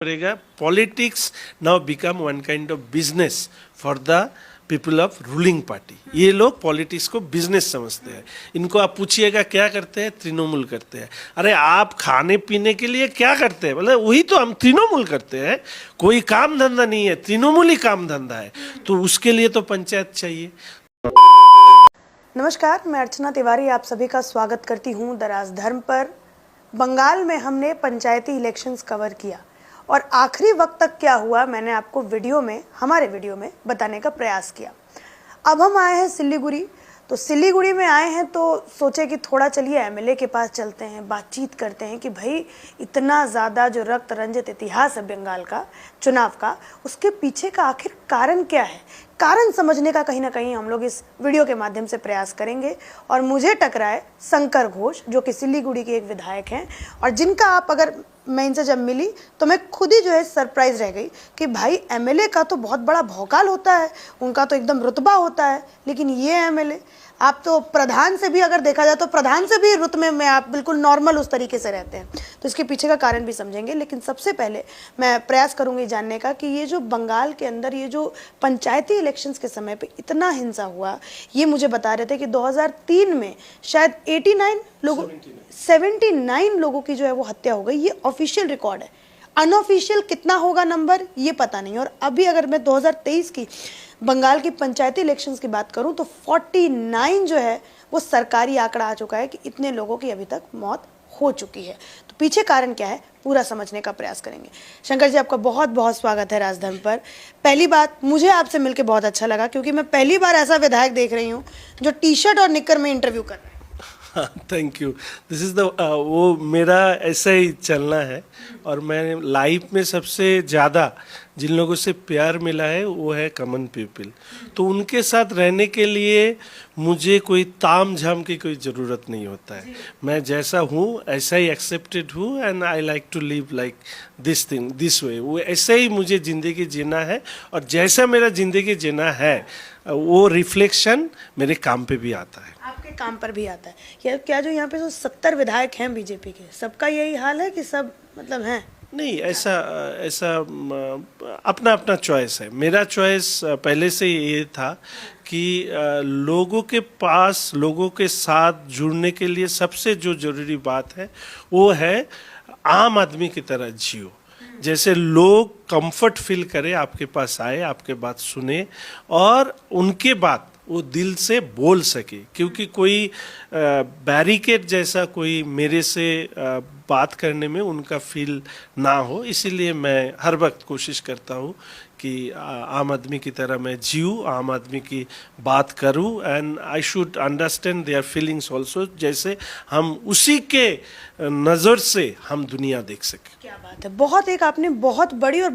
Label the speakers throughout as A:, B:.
A: करेगा। Politics now become one kind of business for the people of ruling party. ये लोग politics को business समझते हैं। इनको आप पूछिएगा क्या करते हैं, तृणमूल करते हैं। अरे आप खाने पीने के लिए क्या करते हैं, मतलब वही तो हम तृणमूल करते हैं। कोई काम धंधा नहीं है, तृणमूल ही काम धंधा है, तो उसके लिए तो पंचायत चाहिए।
B: नमस्कार, मैं अर्चना तिवारी आप सभी का स्वागत करती हूं दराज धर्म पर। बंगाल में हमने पंचायती इलेक्शंस कवर किया और आखिरी वक्त तक क्या हुआ मैंने आपको हमारे वीडियो में बताने का प्रयास किया। अब हम आए हैं सिल्लीगुड़ी। तो सिल्लीगुड़ी में आए हैं तो सोचे कि थोड़ा चलिए एमएलए के पास चलते हैं, बातचीत करते हैं कि भाई इतना ज़्यादा जो रक्त रंजित इतिहास है बंगाल का चुनाव का, उसके पीछे का आखिर कारण क्या है। कारण समझने का कहीं ना कहीं हम लोग इस वीडियो के माध्यम से प्रयास करेंगे। और मुझे टकराए शंकर घोष, जो कि सिल्लीगुड़ी के एक विधायक हैं और जिनका अगर मैं इनसे जब मिली तो मैं खुद ही जो है सरप्राइज रह गई कि भाई एमएलए का तो बहुत बड़ा भौकाल होता है, उनका तो एकदम रुतबा होता है, लेकिन ये एमएलए आप तो प्रधान से भी अगर देखा जाए तो प्रधान से भी रुतबे में आप बिल्कुल नॉर्मल उस तरीके से रहते हैं। तो इसके पीछे का कारण भी समझेंगे, लेकिन सबसे पहले मैं प्रयास करूंगी जानने का कि ये जो बंगाल के अंदर ये जो पंचायती इलेक्शंस के समय पे इतना हिंसा हुआ, ये मुझे बता रहे थे कि 2003 में शायद 79 लोगों की जो है वो हत्या हो गई। ये ऑफिशियल रिकॉर्ड है, अनऑफिशियल कितना होगा नंबर ये पता नहीं। और अभी अगर मैं 2023 की बंगाल की पंचायती इलेक्शंस की बात करूं तो 49 जो है वो सरकारी आंकड़ा आ चुका है कि इतने लोगों की अभी तक मौत हो चुकी है। तो पीछे कारण क्या है पूरा समझने का प्रयास करेंगे। शंकर जी, आपका बहुत बहुत स्वागत है राजधर्म पर। पहली बात, मुझे आपसे मिलकर बहुत अच्छा लगा क्योंकि मैं पहली बार ऐसा विधायक देख रही हूँ जो टी शर्ट और निक्कर में इंटरव्यू कर रहा है।
A: Thank you. This is the वो मेरा ऐसा ही चलना है। और मैं लाइफ में सबसे ज़्यादा जिन लोगों से प्यार मिला है वो है कॉमन पीपल। तो उनके साथ रहने के लिए मुझे कोई ताम झाम की कोई ज़रूरत नहीं होता है। मैं जैसा हूँ ऐसा ही एक्सेप्टेड हूँ and I like to live like this way. वो ऐसे ही मुझे ज़िंदगी जीना है और जैसा मेरा ज़िंदगी जीना है वो रिफ्लेक्शन मेरे काम पे भी आता है।
B: आपके काम पर भी आता है। क्या जो यहाँ पे जो 70 विधायक हैं बीजेपी के, सबका यही हाल है कि सब मतलब हैं?
A: नहीं, ऐसा अपना अपना चॉइस है। मेरा चॉइस पहले से ये था कि लोगों के पास, लोगों के साथ जुड़ने के लिए सबसे जो जरूरी बात है वो है आम आदमी की तरह जियो। जैसे लोग कंफर्ट फील करें, आपके पास आए, आपके बात सुने और उनके बात वो दिल से बोल सके। क्योंकि कोई बैरिकेड जैसा कोई मेरे से बात करने में उनका फील ना हो, इसीलिए मैं हर वक्त कोशिश करता हूँ कि आम आदमी की तरह मैं जीऊँ, आम आदमी की बात करूँ and I should understand their feelings also, जैसे हम उसी के नज़र से हम दुनिया देख सकें।
B: क्या बात है। आपने बहुत बड़ी और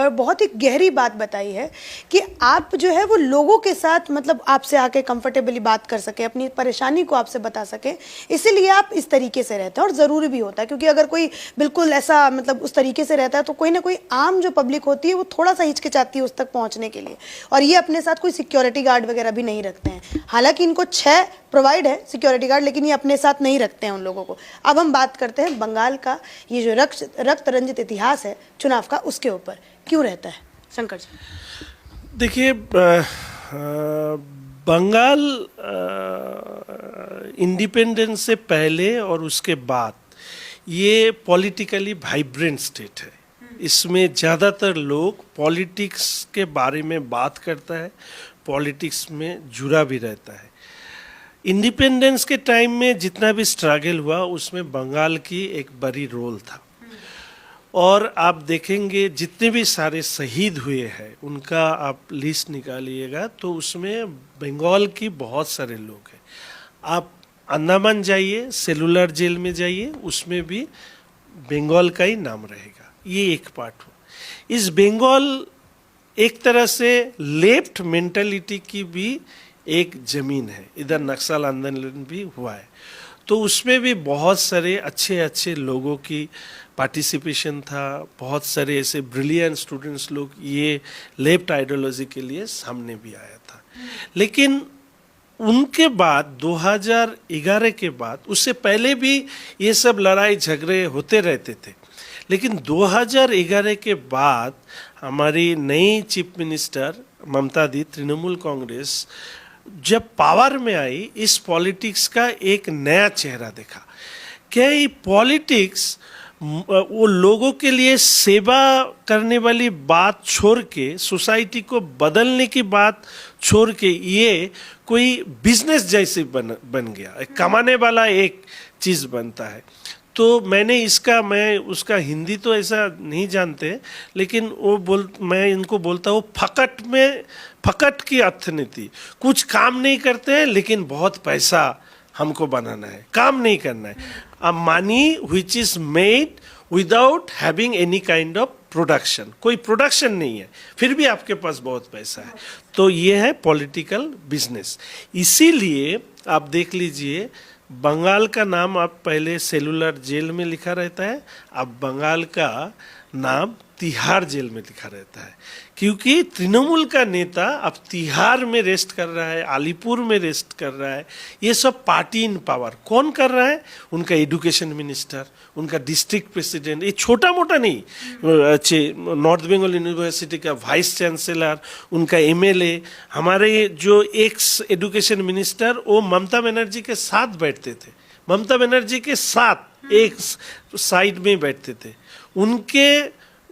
B: बहुत ही गहरी बात बताई है कि आप जो है वो लोगों के साथ मतलब आपसे आके कंफर्टेबली बात कर सके, अपनी परेशानी को आपसे बता सके, इसीलिए आप इस तरीके से रहते हैं। और ज़रूरी भी होता है क्योंकि अगर कोई बिल्कुल ऐसा मतलब उस तरीके से रहता है तो कोई ना कोई आम जो पब्लिक होती है वो थोड़ा सा हिचकिचाती है उस तक पहुँचने के लिए। और ये अपने साथ कोई सिक्योरिटी गार्ड वगैरह भी नहीं रखते हैं। हालांकि इनको 6 प्रोवाइड है सिक्योरिटी गार्ड, लेकिन ये अपने साथ नहीं रखते हैं उन लोगों को। अब हम बात करते हैं बंगाल का ये जो रक्त रंजित इतिहास है चुनाव का, उसके ऊपर क्यों रहता है शंकर जी?
A: देखिए, बंगाल इंडिपेंडेंस से पहले और उसके बाद ये पॉलिटिकली वाइब्रेंट स्टेट है। इसमें ज़्यादातर लोग पॉलिटिक्स के बारे में बात करता है, पॉलिटिक्स में जुड़ा भी रहता है। इंडिपेंडेंस के टाइम में जितना भी स्ट्रगल हुआ उसमें बंगाल की एक बड़ी रोल था। और आप देखेंगे जितने भी सारे शहीद हुए हैं उनका आप लिस्ट निकालिएगा तो उसमें बंगाल की बहुत सारे लोग हैं। आप अंडमान जाइए, सेलुलर जेल में जाइए, उसमें भी बंगाल का ही नाम रहेगा। ये एक पार्ट हो। इस बंगाल एक तरह से लेफ्ट मेंटालिटी की भी एक ज़मीन है। इधर नक्सल आंदोलन भी हुआ है तो उसमें भी बहुत सारे अच्छे अच्छे लोगों की पार्टिसिपेशन था। बहुत सारे ऐसे ब्रिलियंट स्टूडेंट्स लोग ये लेफ्ट आइडियोलॉजी के लिए सामने भी आया था। लेकिन उनके बाद 2011 के बाद, उससे पहले भी ये सब लड़ाई झगड़े होते रहते थे, लेकिन 2011 के बाद हमारी नई चीफ मिनिस्टर ममता दी, तृणमूल कांग्रेस जब पावर में आई, इस पॉलिटिक्स का एक नया चेहरा देखा। क्या ये पॉलिटिक्स वो लोगों के लिए सेवा करने वाली बात छोड़ के, सोसाइटी को बदलने की बात छोड़ के, ये कोई बिजनेस जैसे बन गया, कमाने वाला एक चीज़ बनता है। तो मैं उसका हिंदी तो ऐसा नहीं जानते, लेकिन मैं इनको बोलता हूँ फकट की अर्थनीति। कुछ काम नहीं करते हैं लेकिन बहुत पैसा हमको बनाना है, काम नहीं करना है। A money which is made without having any kind of production, कोई प्रोडक्शन नहीं है फिर भी आपके पास बहुत पैसा है। तो ये है पॉलिटिकल बिजनेस। इसीलिए आप देख लीजिए, बंगाल का नाम आप पहले सेलुलर जेल में लिखा रहता है, अब बंगाल का नाम तिहाड़ जेल में लिखा रहता है, क्योंकि तृणमूल का नेता अब तिहाड़ में रेस्ट कर रहा है, अलीपुर में रेस्ट कर रहा है। ये सब पार्टी इन पावर कौन कर रहा है? उनका एजुकेशन मिनिस्टर, उनका डिस्ट्रिक्ट प्रेसिडेंट, ये छोटा मोटा नहीं, नॉर्थ बंगाल यूनिवर्सिटी का वाइस चांसलर, उनका एमएलए, हमारे जो एक्स एजुकेशन मिनिस्टर, वो ममता बनर्जी के साथ बैठते थे, ममता बनर्जी के साथ एक साइड में बैठते थे।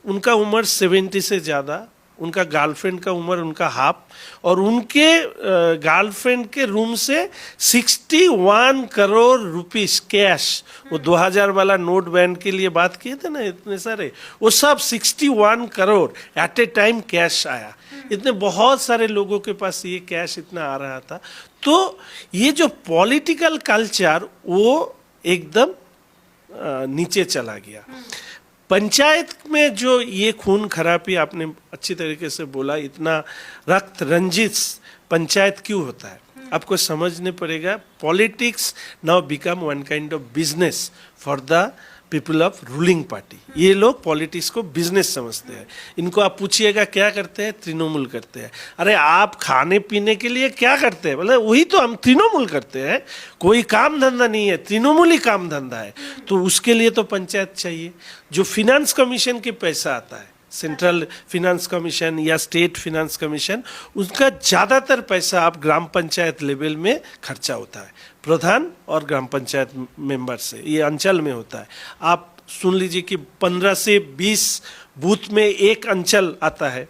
A: उनका उम्र 70 से ज़्यादा, उनका गर्लफ्रेंड का उम्र उनका हाफ, और उनके गर्लफ्रेंड के रूम से 61 करोड़ रुपीस कैश, वो 2000 वाला नोट बैन के लिए बात किए थे ना इतने सारे, वो सब 61 crore at a time cash आया। इतने बहुत सारे लोगों के पास ये कैश इतना आ रहा था। तो ये जो पॉलिटिकल कल्चर वो एकदम नीचे चला गया। पंचायत में जो ये खून खराबी आपने अच्छी तरीके से बोला, इतना रक्त रंजित पंचायत क्यों होता है, आपको समझने पड़ेगा। Politics now become one kind of business for the people of ruling party. ये लोग पॉलिटिक्स को बिजनेस समझते हैं। इनको आप पूछिएगा क्या करते हैं, तृणमूल करते हैं। अरे आप खाने पीने के लिए क्या करते हैं, बोले वही तो हम तृणमूल करते हैं, कोई काम धंधा नहीं है, तृणमूल ही काम धंधा है। तो उसके लिए तो पंचायत चाहिए। जो फिनेंस कमीशन के पैसा आता है, सेंट्रल फिनेंस कमीशन या स्टेट फिनेंस कमीशन, उसका ज़्यादातर पैसा आप ग्राम पंचायत लेवल में खर्चा होता है, प्रधान और ग्राम पंचायत मेंबर से, ये अंचल में होता है। आप सुन लीजिए कि 15 से 20 बूथ में एक अंचल आता है,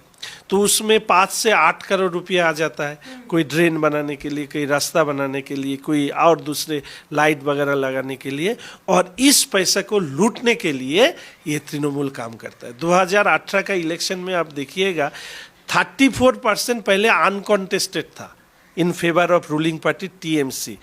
A: तो उसमें 5 से 8 करोड़ रुपया आ जाता है, कोई ड्रेन बनाने के लिए, कोई रास्ता बनाने के लिए, कोई और दूसरे लाइट वगैरह लगाने के लिए। और इस पैसा को लूटने के लिए ये तृणमूल काम करता है। 2018 का इलेक्शन में आप देखिएगा 34% पहले अनकॉन्टेस्टेड था in favour of ruling party TMC.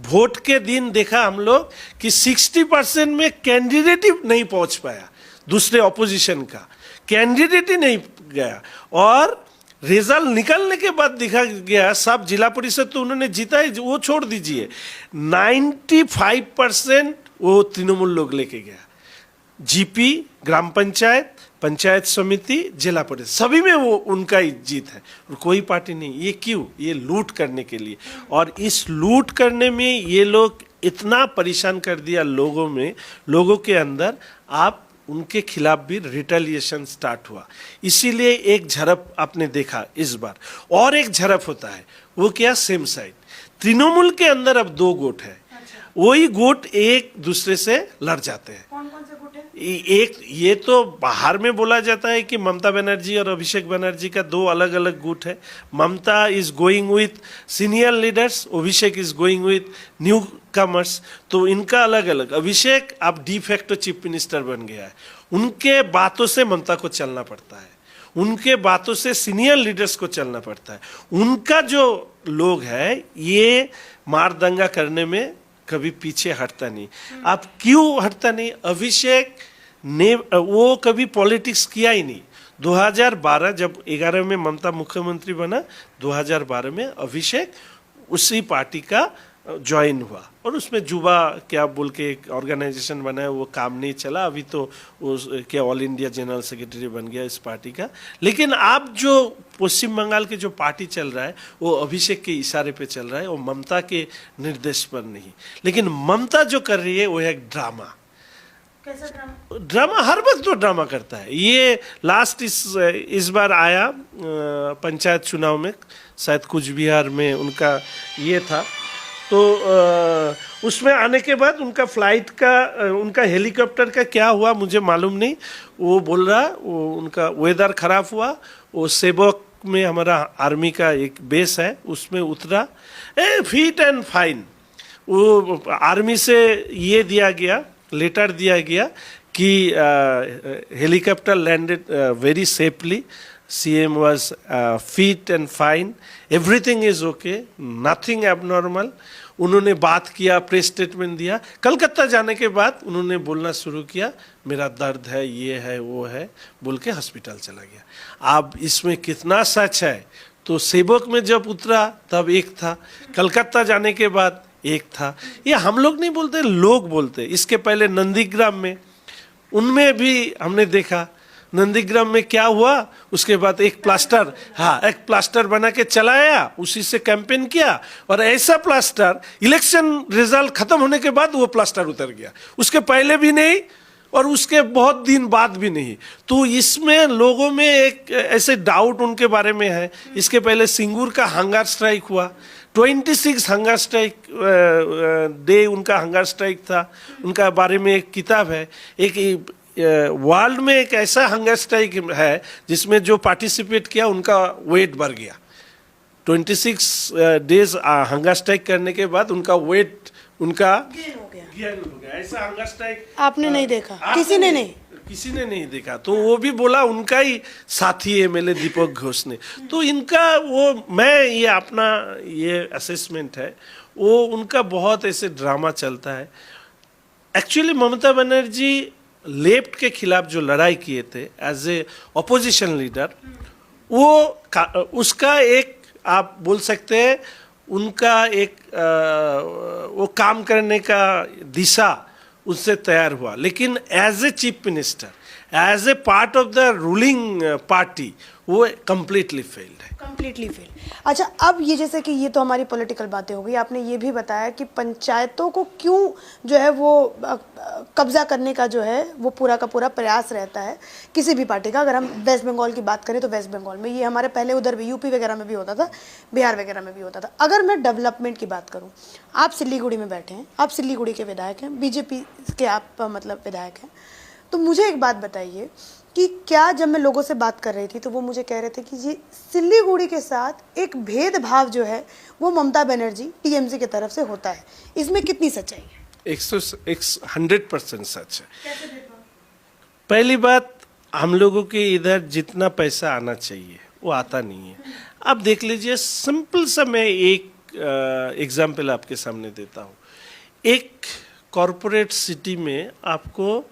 A: Vote के दिन देखा हम लोग कि 60% में कैंडिडेट ही नहीं पहुंच पाया, दूसरे ऑपोजिशन का कैंडिडेट ही नहीं गया। और रिजल्ट निकलने के बाद देखा गया सब जिला परिषद तो उन्होंने जीता ही, वो छोड़ दीजिए, 95% वो तृणमूल लोग लेके गया। जीपी, ग्राम पंचायत, पंचायत समिति, जिला परिषद, सभी में वो उनका ही जीत है, और कोई पार्टी नहीं। ये क्यों? ये लूट करने के लिए। और इस लूट करने में ये लोग इतना परेशान कर दिया लोगों के अंदर, आप उनके खिलाफ भी रिटेलिएशन स्टार्ट हुआ। इसीलिए एक झड़प आपने देखा इस बार, और एक झड़प होता है, वो क्या? Same side. तृणमूल के अंदर अब 2 गुट है। वही गुट एक दूसरे से लड़ जाते हैं।
B: कौन कौन से गुट है?
A: एक ये तो बाहर में बोला जाता है कि ममता बनर्जी और अभिषेक बनर्जी का 2 अलग अलग गुट है। Mamata is going with senior leaders, Abhishek is going with newcomers. तो इनका अलग अलग। अभिषेक अब डिफेक्टो चीफ मिनिस्टर बन गया है, उनके बातों से ममता को चलना पड़ता है, उनके बातों से सीनियर लीडर्स को चलना पड़ता है। उनका जो लोग है ये मार दंगा करने में कभी पीछे हटता नहीं। अब क्यों हटता नहीं? अभिषेक ने वो कभी पॉलिटिक्स किया ही नहीं। 2012 जब 11 में ममता मुख्यमंत्री बना, 2012 में अभिषेक उसी पार्टी का ज्वाइन हुआ, और उसमें जुबा क्या बोल के एक ऑर्गेनाइजेशन बना है, वो काम नहीं चला। अभी तो वो क्या ऑल इंडिया जनरल सेक्रेटरी बन गया इस पार्टी का। लेकिन अब जो पश्चिम बंगाल के जो पार्टी चल रहा है वो अभिषेक के इशारे पे चल रहा है, और ममता के निर्देश पर नहीं। लेकिन ममता जो कर रही है वो है एक ड्रामा।
B: कैसा ड्रामा?
A: ड्रामा हर वक्त तो ड्रामा करता है। ये लास्ट इस बार आया पंचायत चुनाव में, शायद कुछ बिहार में उनका ये था, तो उसमें आने के बाद उनका फ्लाइट का उनका हेलीकॉप्टर का क्या हुआ मुझे मालूम नहीं। वो बोल रहा वो उनका वेदर खराब हुआ, वो सेबक में हमारा आर्मी का एक बेस है उसमें उतरा, फिट एंड फाइन। वो आर्मी से ये दिया गया, लेटर दिया गया कि helicopter landed very safely, CM was fit and fine, everything is okay, nothing abnormal। उन्होंने बात किया, प्रेस स्टेटमेंट दिया। कलकत्ता जाने के बाद उन्होंने बोलना शुरू किया, मेरा दर्द है, ये है, वो है, बोल के हॉस्पिटल चला गया। अब इसमें कितना सच है? तो सेबक में जब उतरा तब एक था, कलकत्ता जाने के बाद एक था। ये हम लोग नहीं बोलते, लोग बोलते। इसके पहले नंदीग्राम में, उनमें भी हमने देखा नंदीग्राम में क्या हुआ। उसके बाद एक प्लास्टर, हाँ, एक प्लास्टर बना के चलाया, उसी से कैंपेन किया, और ऐसा प्लास्टर इलेक्शन रिजल्ट खत्म होने के बाद वो प्लास्टर उतर गया, उसके पहले भी नहीं और उसके बहुत दिन बाद भी नहीं। तो इसमें लोगों में एक ऐसे डाउट उनके बारे में है। इसके पहले सिंगूर का हंगर स्ट्राइक हुआ, 26 हंगर स्ट्राइक डे उनका हंगर स्ट्राइक था। उनका बारे में एक किताब है। एक वर्ल्ड में एक ऐसा हंगर स्ट्राइक है जिसमें जो पार्टिसिपेट किया उनका वेट बढ़ गया। 26 डेज हंगर स्ट्राइक करने के बाद उनका वेट उनका गेन हो गया। ऐसा हंगर स्ट्राइक
B: आपने नहीं देखा? किसी ने नहीं
A: देखा। तो वो भी बोला उनका ही साथी MLA दीपक घोष ने। तो इनका वो, मैं ये अपना ये असेसमेंट है, वो उनका बहुत ऐसे ड्रामा चलता है। एक्चुअली ममता बनर्जी लेफ्ट के खिलाफ जो लड़ाई किए थे एज ए ऑपोजिशन लीडर, वो उसका एक आप बोल सकते हैं उनका एक वो काम करने का दिशा उससे तैयार हुआ। लेकिन as a chief minister, as a part of the ruling party, वो कम्प्लीटली फेल्ड है।
B: Completely fail. अच्छा, अब ये जैसे कि ये तो हमारी पॉलिटिकल बातें हो गई, आपने ये भी बताया कि पंचायतों को क्यों जो है वो कब्जा करने का जो है वो पूरा का पूरा प्रयास रहता है किसी भी पार्टी का। अगर हम वेस्ट बंगाल की बात करें तो वेस्ट बंगाल में ये हमारे पहले उधर भी यूपी वगैरह में भी होता था, बिहार वगैरह में भी होता था। अगर मैं डेवलपमेंट की बात करूँ, आप सिल्लीगुड़ी में बैठे हैं, आप सिल्लीगुड़ी के विधायक हैं, BJP के आप मतलब विधायक हैं, तो मुझे एक बात बताइए कि क्या, जब मैं लोगों से बात कर रही थी तो वो मुझे कह रहे थे कि जी सिल्लीगुड़ी के साथ एक भेदभाव जो है वो ममता बनर्जी TMC की तरफ से होता है, इसमें कितनी सच्चाई है?
A: 100% सच है। पहली बात, हम लोगों के इधर जितना पैसा आना चाहिए वो आता नहीं है। अब देख लीजिए, सिंपल सा मैं एक एग्जाम्पल आपके सामने देता हूँ। एक कॉरपोरेट सिटी में आपको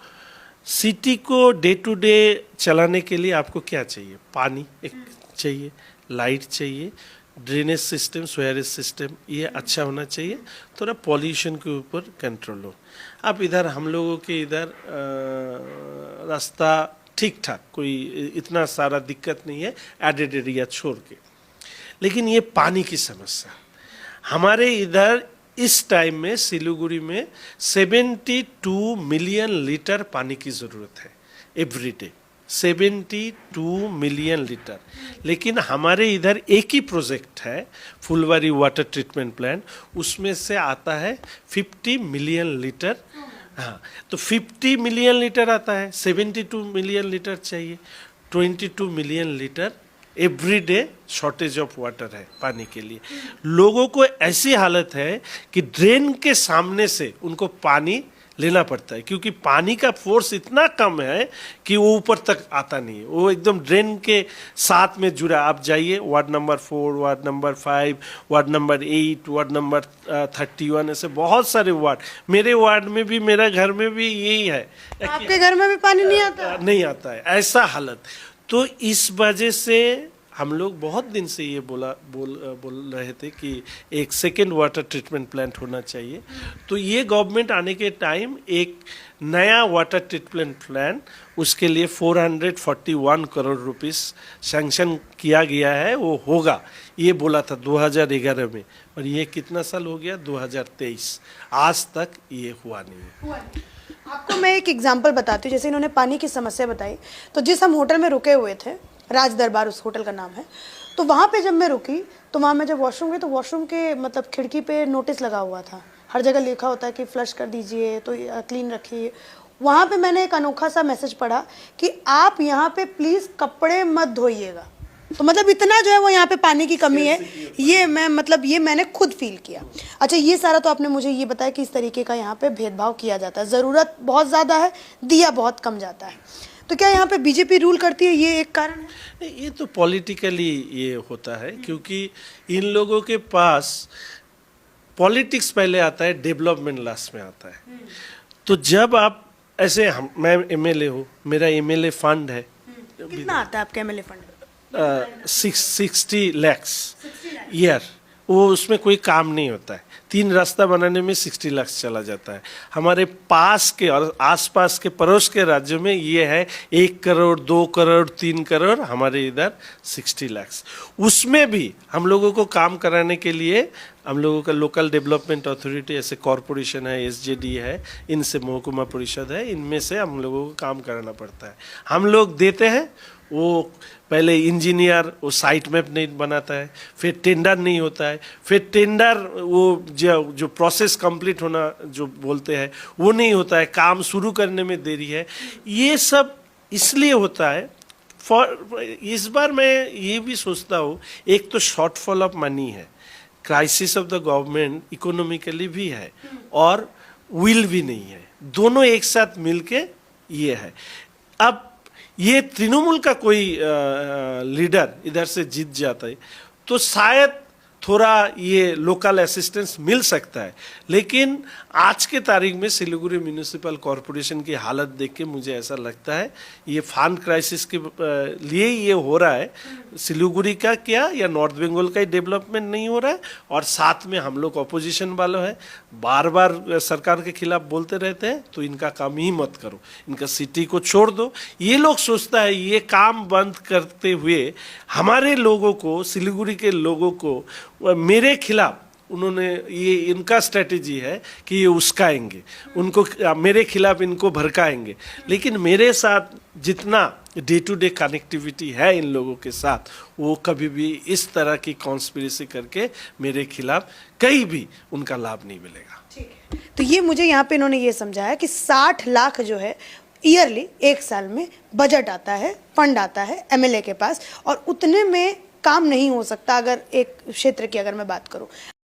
A: सिटी को डे टू डे चलाने के लिए आपको क्या चाहिए? पानी एक चाहिए, लाइट चाहिए, ड्रेनेज सिस्टम, स्वेरेज सिस्टम, ये अच्छा होना चाहिए, थोड़ा पॉल्यूशन के ऊपर कंट्रोल हो। अब इधर हम लोगों के इधर रास्ता ठीक ठाक, कोई इतना सारा दिक्कत नहीं है एडेड एरिया छोड़ के। लेकिन ये पानी की समस्या हमारे इधर इस टाइम में सिलीगुड़ी में 72 मिलियन लीटर पानी की ज़रूरत है एवरी डे, 72 मिलियन लीटर। लेकिन हमारे इधर एक ही प्रोजेक्ट है, फुलवारी वाटर ट्रीटमेंट प्लांट, उसमें से आता है 50 मिलियन लीटर। हाँ, तो 50 मिलियन लीटर आता है, 72 मिलियन लीटर चाहिए, 22 million litre every day shortage of water है पानी के लिए। लोगों को ऐसी हालत है कि ड्रेन के सामने से उनको पानी लेना पड़ता है, क्योंकि पानी का फोर्स इतना कम है कि वो ऊपर तक आता नहीं है, वो एकदम ड्रेन के साथ में जुड़ा। आप जाइए ward number 4, ward number 5, ward number 8, ward number 31, ऐसे बहुत सारे वार्ड, मेरे वार्ड में भी, मेरा घर में भी यही है।
B: आपके घर में भी पानी नहीं आता?
A: नहीं आता है, ऐसा हालत। तो इस वजह से हम लोग बहुत दिन से ये बोल रहे थे कि एक सेकेंड वाटर ट्रीटमेंट प्लांट होना चाहिए। तो ये गवर्नमेंट आने के टाइम एक नया वाटर ट्रीटमेंट प्लांट, उसके लिए 441 करोड़ रुपीस सैंक्शन किया गया है, वो होगा, ये बोला था 2011 में। और ये कितना साल हो गया? 2023, आज तक ये हुआ नहीं है।
B: आपको मैं एक एग्जांपल बताती हूँ। जैसे इन्होंने पानी की समस्या बताई, तो जिस हम होटल में रुके हुए थे, राज दरबार उस होटल का नाम है, तो वहाँ पे जब मैं रुकी तो वहाँ मैं जब वॉशरूम गई तो वॉशरूम के मतलब खिड़की पे नोटिस लगा हुआ था, हर जगह लिखा होता है कि फ्लश कर दीजिए, तो क्लीन रखिए। वहाँ पे मैंने एक अनोखा सा मैसेज पढ़ा कि आप यहाँ पे प्लीज़ कपड़े मत धोइएगा। तो मतलब इतना जो है वो यहाँ पे पानी की कमी है, ये मैं मतलब ये मैंने खुद फील किया। अच्छा, ये सारा तो आपने मुझे ये बताया कि इस तरीके का यहाँ पे भेदभाव किया जाता है, ज़रूरत बहुत ज़्यादा है, दिया बहुत कम जाता है। तो क्या यहाँ पे बीजेपी रूल करती है, ये एक कारण है?
A: नहीं, ये तो पॉलिटिकली ये होता है, क्योंकि इन लोगों के पास पॉलिटिक्स पहले आता है, डेवलपमेंट लास्ट में आता है। तो जब आप ऐसे मैं एमएलए हूँ, मेरा एमएलए फंड है,
B: कितना आता है आपका एमएलए फंड?
A: 60 lakhs year. वो उसमें कोई काम नहीं होता है, 3 रास्ता बनाने में 60 लाख चला जाता है। हमारे पास के और आसपास के पड़ोस के राज्यों में ये है 1 करोड़ 2 करोड़ 3 करोड़, हमारे इधर 60 लाख। उसमें भी हम लोगों को काम कराने के लिए हम लोगों का लोकल डेवलपमेंट अथॉरिटी, ऐसे कॉरपोरेशन है, एसजेडी है, इनसे महकुमा परिषद है, इनमें से हम लोगों को काम कराना पड़ता है। हम लोग देते हैं, वो पहले इंजीनियर वो साइट मैप नहीं बनाता है, फिर टेंडर नहीं होता है, फिर टेंडर वो जो प्रोसेस कंप्लीट होना जो बोलते हैं वो नहीं होता है, काम शुरू करने में देरी है। ये सब इसलिए होता है। इस बार मैं ये भी सोचता हूँ, एक तो शॉर्टफॉल ऑफ मनी है, crisis of the government economically भी है और विल भी नहीं है, दोनों एक साथ मिलके ये है। अब ये तृणमूल का कोई लीडर इधर से जीत जाता है तो शायद थोड़ा ये लोकल असिस्टेंस मिल सकता है, लेकिन आज के तारीख में सिलीगुड़ी म्यूनिसिपल कॉरपोरेशन की हालत देख के मुझे ऐसा लगता है ये फंड क्राइसिस के लिए ये हो रहा है। सिलीगुड़ी का क्या या नॉर्थ बंगाल का ही डेवलपमेंट नहीं हो रहा है, और साथ में हम लोग अपोजिशन वालों हैं, बार बार सरकार के खिलाफ बोलते रहते हैं, तो इनका काम ही मत करो, इनका सिटी को छोड़ दो। ये लोग सोचता है ये काम बंद करते हुए हमारे लोगों को, सिलीगुड़ी के लोगों को मेरे खिलाफ उन्होंने, ये इनका स्ट्रेटेजी है कि ये उस्काएंगे उनको, मेरे खिलाफ इनको भड़काएंगे। लेकिन मेरे साथ जितना डे टू डे कनेक्टिविटी है इन लोगों के साथ, वो कभी भी इस तरह की कॉन्स्पिरेसी करके मेरे खिलाफ कहीं भी उनका लाभ नहीं मिलेगा।
B: ठीक है, तो ये मुझे यहाँ पे इन्होंने ये समझाया कि 60 लाख जो है ईयरली, एक साल में बजट आता है, फंड आता है एमएलए के पास, और उतने में काम नहीं हो सकता अगर एक क्षेत्र की अगर मैं बात करूं।